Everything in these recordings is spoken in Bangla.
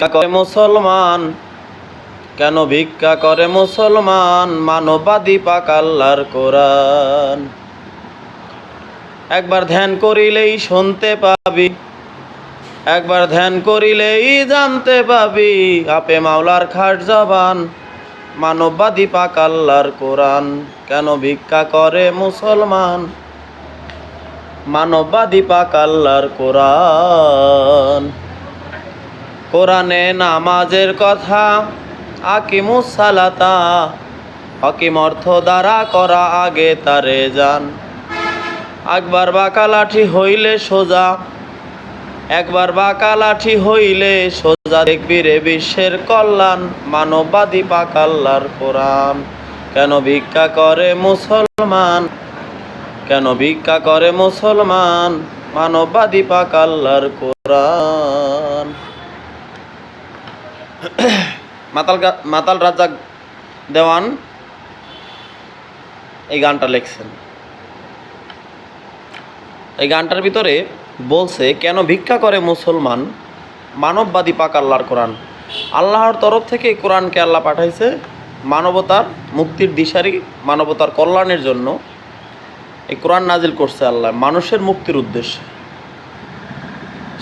ভিক্ষা করে মুসলমান, কেন ভিক্ষা করে মুসলমান? মানববাদী পাক আল্লাহর কোরআন। একবার ধ্যান করিলেই শুনতে পাবি, একবার ধ্যান করিলেই জানতে পাবি, আপে মাওলার খাট জবান, মানববাদী পাক আল্লাহর কোরআন। কেন ভিক্ষা করে মুসলমান? মানববাদী পাক আল্লাহর কোরআন। কোরআনে নামাজের কথা, আকিমুস সালাতা, হকিম অর্থ দ্বারা করা আগে তারে জান। একবার বাঁকা লাঠি হইলে সোজা, একবার বাঁকা লাঠি হইলে সোজা, দেখবি রে বিশ্বের কল্যাণ, মানববাদী পাক আল্লাহর কোরআন। কেন ভিক্ষা করে মুসলমান? কেন ভিক্ষা করে মুসলমান? মানববাদী পাক আল্লাহর কোরআন। মাতাল রাজ্জাক দেওয়ান এই গানটা লিখছেন। এই গানটার ভিতরে বলছে কেন ভিক্ষা করে মুসলমান? মানববাদী পাক আল্লাহর কোরআন। আল্লাহর তরফ থেকে এই কোরআনকে আল্লাহ পাঠাইছে মানবতার মুক্তির দিশারি, মানবতার কল্যাণের জন্য এই কোরআন নাজিল করছে আল্লাহ মানুষের মুক্তির উদ্দেশ্যে।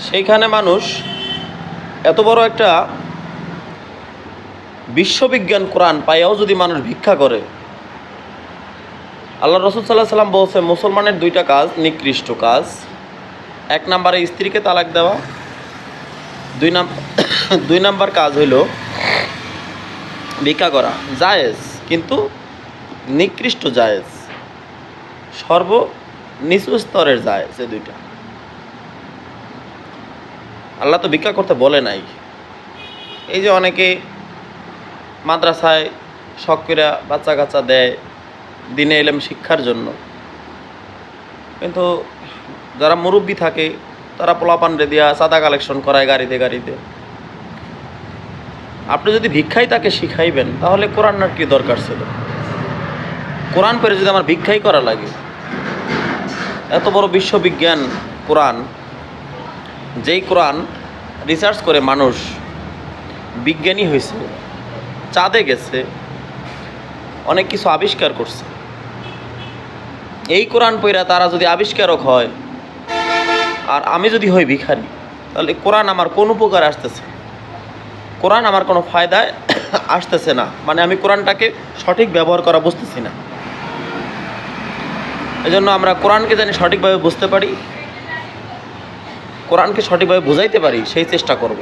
সেইখানে মানুষ এত বড় একটা বিশ্ববিজ্ঞান কোরআন পাইয়াও যদি মানুষ ভিক্ষা করে, আল্লাহ রসুল সাল্লাহ সাল্লাম বলছে মুসলমানের দুইটা কাজ নিকৃষ্ট কাজ। এক নম্বরে স্ত্রীকে তালাক দেওয়া, দুই নাম্বার কাজ হইল ভিক্ষা করা। জায়েজ কিন্তু নিকৃষ্ট জায়েজ, সর্বনিচু স্তরের জায়েজ। এই দুইটা আল্লাহ তো ভিক্ষা করতে বলে নাই। এই যে অনেকে মাদ্রাসায় শখ করে বাচ্চা কাচ্চা দেয় দিনে এলেম শিক্ষার জন্য, কিন্তু যারা মুরব্বী থাকে তারা পোলাপানরে দিয়া চাঁদা কালেকশন করায় গাড়িতে গাড়িতে। আপনি যদি ভিক্ষাই তাকে শিখাইবেন তাহলে কোরআনের কি দরকার ছিল? কোরআন পড়ে যদি আমার ভিক্ষাই করা লাগে, এত বড় বিশ্ববিজ্ঞান কোরআন, যেই কোরআন রিসার্চ করে মানুষ বিজ্ঞানী হয়েছে, চাঁদে গেছে, অনেক কিছু আবিষ্কার করছে, এই কোরআন পড়া তারা যদি আবিষ্কারক হয় আর আমি যদি হই ভিখারি, তাহলে কোরআন আমার কোন উপকার আসতেছে? কোরআন আমার কোনো ফায়দায় আসতেছে না, মানে আমি কোরআনটাকে সঠিক ব্যবহার করা বুঝতেছি না। এই জন্য আমরা কোরআনকে জানি সঠিকভাবে বুঝতে পারি, কোরআনকে সঠিকভাবে বুঝাইতে পারি, সেই চেষ্টা করব।